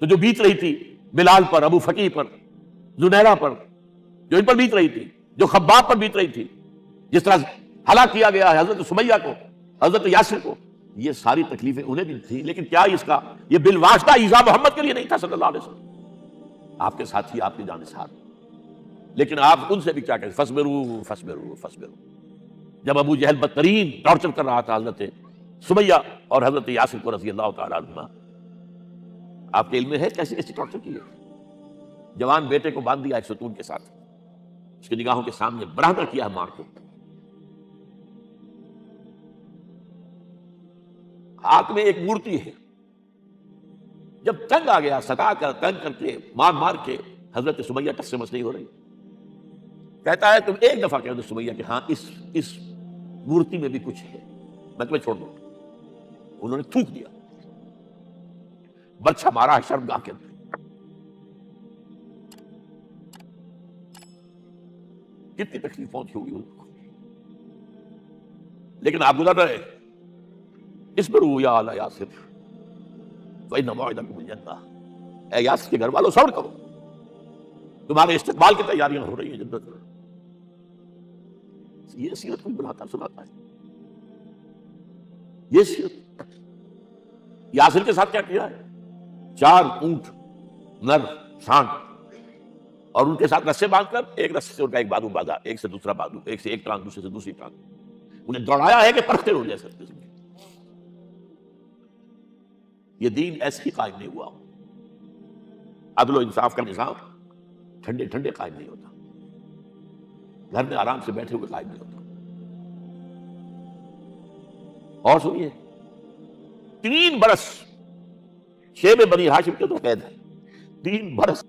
تو جو بیت رہی تھی بلال پر، ابو فقیہ پر، زنیرہ پر، جو ان پر بیت رہی تھی، جو خباب پر بیت رہی تھی، جس طرح ہلاک کیا گیا ہے حضرت سمیہ کو، حضرت یاسر کو، یہ ساری تکلیفیں انہیں بھی تھیں، لیکن کیا اس کا یہ بالواسطہ ایذا محمد کے لیے نہیں تھا صلی اللہ علیہ وسلم، آپ کے ساتھی، آپ کے جانثار، لیکن آپ ان سے بھی کیا کہیں، فصبروا فصبروا فصبروا۔ جب ابو جہل بدترین ٹارچر کر رہا تھا حضرت سمیہ اور حضرت یاسر کو رضی اللہ تعالیٰ عنہما، آپ کے علم میں ہے کیسے کیسے ٹارچر کیے؟ جوان بیٹے کو باندھ دیا ایک ستون کے ساتھ، اس کی نگاہوں کے سامنے برہنہ کیا ہے مار کو، ہاتھ میں ایک مورتی ہے، جب تنگ آ گیا، ستا کر تنگ کر کے مار مار کے حضرت سمیہ ٹس سے مس نہیں ہو رہی، کہتا ہے تم ایک دفعہ کہہ دو سمیہ کہ ہاں اس مورتی میں بھی کچھ ہے، میں تمہیں چھوڑ دوں۔ انہوں نے تھوک دیا، برچھا مارا ہے شرمگاہ کے اندر۔ کتنی تکلیف پہنچی ہوگی ان کو، لیکن آپ گزر رہے، اصبروا یا آل یاسر فإن موعدکم الجنہ، اے یاسر کے گھر والوں صبر کرو، تمہارے استقبال کی تیاریاں ہو رہی ہیں جنت میں۔ یہ سیرت کوئی بلاتا سناتا ہے، یہ سیرت۔ یاسر کے ساتھ کیا کیا ہے؟ 4 اونٹ نر سانڈ، اور ان کے ساتھ رسے باندھ کر ایک رسے سے ان کا ایک بازو باندھا، ایک سے دوسرا بازو، ایک سے ایک ٹانگ، دوسرے سے دوسری ٹانگ، انہیں دوڑایا ہے کہ پرکھتے ہو جیسے۔ یہ دین ایسے ہی قائم نہیں ہوا، عدل و انصاف کا نظام ٹھنڈے ٹھنڈے قائم نہیں ہوتا، گھر میں آرام سے بیٹھے ہوئے قائم نہیں ہوتا۔ اور سنیے، 3 برس شیب بنی ہاشم کے تو قید ہے، 3 برس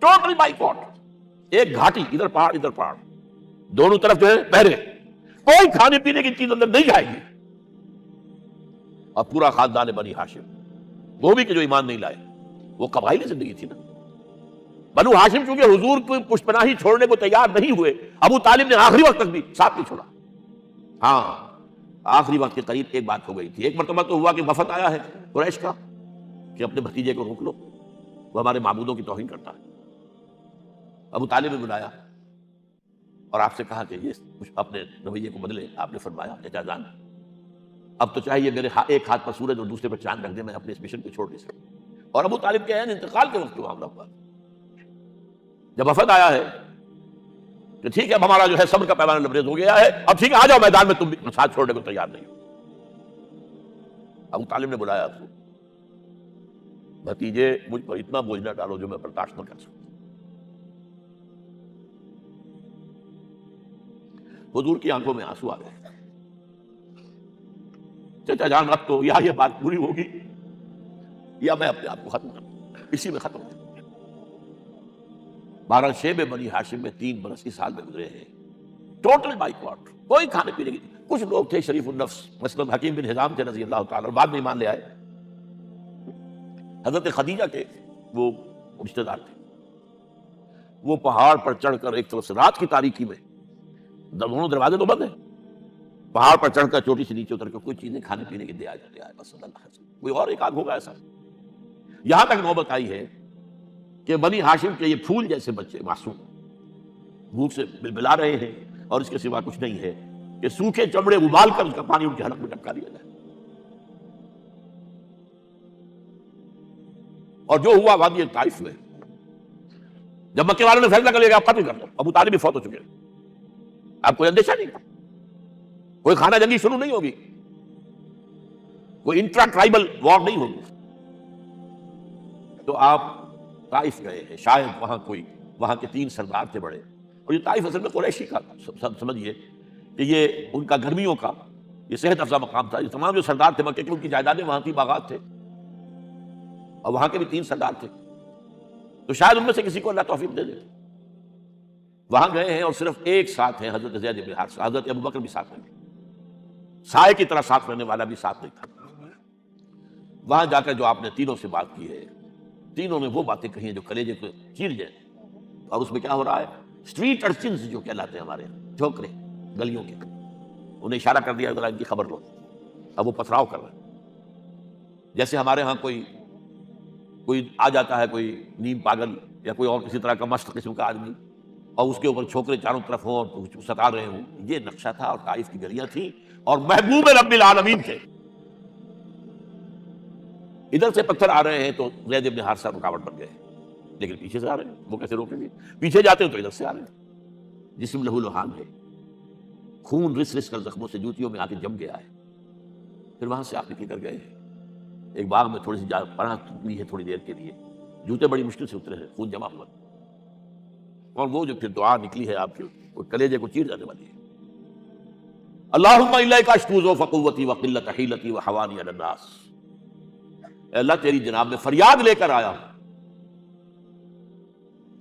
ٹوٹل بائیکاٹ، ایک گھاٹی، ادھر پہاڑ ادھر پہاڑ، دونوں طرف جو ہے پہرے، کوئی کھانے پینے کی چیز اندر نہیں جائے گی، اور پورا خاندان بنی ہاشم، وہ بھی کہ جو ایمان نہیں لائے، وہ قبائلی زندگی تھی نا۔ بنو ہاشم چونکہ حضور کو پشت پناہی چھوڑنے کو تیار نہیں ہوئے، ابو طالب نے آخری وقت تک بھی ساتھ نہیں چھوڑا۔ ہاں، آخری وقت کے قریب ایک بات ہو گئی تھی، ایک مرتبہ تو ہوا کہ وفد آیا ہے قریش کا کہ اپنے بھتیجے کو روک لو، وہ ہمارے معبودوں کی توہین کرتا ہے۔ ابو طالب نے بلایا اور آپ سے کہا کہ یہ کچھ اپنے رویے کو بدلے۔ آپ نے فرمایا چچا جان، اب تو چاہیے میرے ایک ہاتھ پر سورج اور دوسرے پر چاند رکھ دے، میں اپنے اس مشن کو چھوڑ نہیں سکتا۔ اور ابو طالب کے عین انتقال کے وقت معاملہ ہوا، جب وفد آیا ہے کہ ٹھیک ہے اب ہمارا جو ہے صبر کا پیمانہ لبریز ہو گیا ہے، اب ٹھیک ہے آ جاؤ میدان میں، تم بھی ساتھ چھوڑنے کو تیار نہیں ہو۔ ابو طالب نے بلایا آپ کو، بھتیجے مجھ پر اتنا بوجھ نہ ڈالو جو میں برداشت نہ کر سکوں۔ حضور کی آنکھوں میں آنسو آ گئے۔ چچا جان اب تو یا یہ بات پوری ہوگی یا میں اپنے آپ کو ختم کر دوں، اسی میں ختم ہوں۔ 12 شیب بنی ہاشم میں 3 برس اس حال میں گزرے ہیں، ٹوٹل بائیکاٹ، کوئی کھانے پینے کی۔ کچھ لوگ تھے شریف النفس، مثلا حکیم بن حزام تھے رضی اللہ تعالیٰ، اور بعد میں ایمان لے آئے۔ حضرت خدیجہ کے وہ رشتہ دار تھے، وہ پہاڑ پر چڑھ کر ایک طرف سے رات کی تاریکی میں، دونوں دروازے تو بند ہیں، پہاڑ پر چڑھ کر چوٹی سے نیچے اتر کر کوئی چیزیں کھانے پینے کی دے آئے بس اللہ، کوئی اور ایک آدھ ہوگا ایسا۔ یہاں تک نوبت آئی ہے کہ بنی ہاشم کے یہ پھول جیسے بچے معصوم بھوک سے بلبلا رہے ہیں، اور اس کے سوا کچھ نہیں ہے کہ سوکھے چمڑے ابال کر اس کا پانی ان کے حلق میں ٹپکا دیا جائے۔ اور جو ہوا وادی طائف میں، جب مکے والوں نے فیصلہ کر لیا کہ آپ قتل کر دو، ابو طالب بھی فوت ہو چکے، اب کوئی اندیشہ نہیں، کوئی خانہ جنگی شروع نہیں ہوگی، کوئی انٹرا ٹرائبل وار نہیں ہوگی، تو آپ طائف گئے ہیں۔ شاید وہاں کے 3 سردار تھے بڑے، اور یہ طائف اصل میں قریشی کا سمجھیے کہ یہ ان کا گرمیوں کا یہ صحت افزا مقام تھا۔ یہ تمام جو سردار تھے مکے کے، ان کی جائیدادیں وہاں کی، باغات تھے، اور وہاں کے بھی 3 سردار تھے، تو شاید ان میں سے کسی کو اللہ توفیق دے دے۔ وہاں گئے ہیں اور صرف ایک ساتھ ہیں، حضرت زید بن حارثہ، حضرت ابو بکر بھی ساتھ نہیں، سائے کی طرح ساتھ رہنے والا بھی ساتھ نہیں تھا۔ وہاں جا کر جو آپ نے تینوں سے بات کی ہے، تینوں نے وہ باتیں کہی ہیں جو کلیجے کو چیر جائیں، اور اس میں کیا ہو رہا ہے؟ اسٹریٹ ارچنز جو کہلاتے ہیں ہمارے یہاں، جھوکرے گلیوں کے، انہیں اشارہ کر دیا ذرا ان کی خبر لو، اب وہ پتھراؤ کر رہے ہیں، جیسے ہمارے ہاں کوئی کوئی آ جاتا ہے کوئی نیم پاگل یا کوئی اور کسی طرح کا مست قسم کا آدمی، اور اس کے اوپر چھوکرے چاروں طرف ہوں اور کچھ ستا رہے ہوں. یہ نقشہ تھا، اور طائف کی گلیاں تھیں، اور محبوب رب العالمین تھے. ادھر سے پتھر آ رہے ہیں تو زید بن حارثہ رکاوٹ بن گئے، لیکن پیچھے سے آ رہے ہیں، وہ کیسے روکیں گے؟ پیچھے جاتے ہیں تو ادھر سے آ رہے ہیں. جسم لہو لہان ہے، خون رس رس کر زخموں سے جوتیوں میں آ کے جم گیا ہے. پھر وہاں سے آپ نکل کر گئے، ایک باغ میں تھوڑی سی پناہ لی ہے تھوڑی دیر کے لیے. جوتے بڑی مشکل سے اترے ہیں، خون جمع ہوا، اور وہ جو پھر دعا نکلی ہے آپ کی، وہ کلیجے کو چیر جانے والی ہے. اللہم الیک اشکو ضعف قوتی وقلت حیلتی وحوانی علی الناس. اے اللہ تیری جناب میں فریاد لے کر آیا ہوں،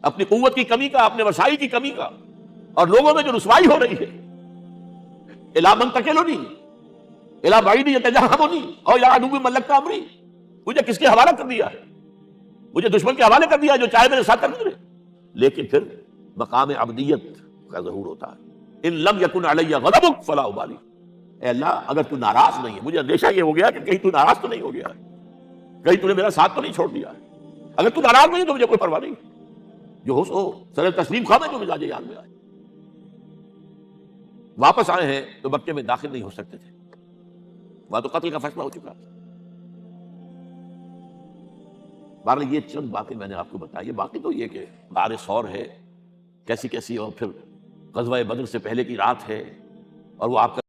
اپنی قوت کی کمی کا، اپنے وسائل کی کمی کا، اور لوگوں میں جو رسوائی ہو رہی ہے. الی من تکلنی الی بعید یتجہمنی او الی عدو ملکت امری. مجھے کس کے حوالہ کر دیا ہے؟ مجھے دشمن کے حوالے کر دیا جو چاہے میرے ساتھ کر گزرے. لیکن پھر مقام عبدیت کا ظہور ہوتا ہے. ان لم یکن علی غضبک فلا ابالی. اے اللہ اگر تو ناراض نہیں ہے، مجھے اندیشہ یہ ہو گیا کہ کہیں تو ناراض تو نہیں ہو گیا ہے، کہیں تو نے میرا ساتھ تو نہیں چھوڑ دیا ہے. اگر تو ناراض نہیں تو مجھے کوئی پرواہ نہیں، جو ہو سو سر تسلیم خواہ میں جو مزاج یاد میں آئے. واپس آئے ہیں تو مکے میں داخل نہیں ہو سکتے تھے، وہاں تو قتل کا فیصلہ ہو چکا. بہرحال یہ چند باتیں میں نے آپ کو بتائی. باقی تو یہ کہ غار ثور ہے کیسی کیسی، اور پھر غزوہ بدر سے پہلے کی رات ہے، اور وہ آپ کا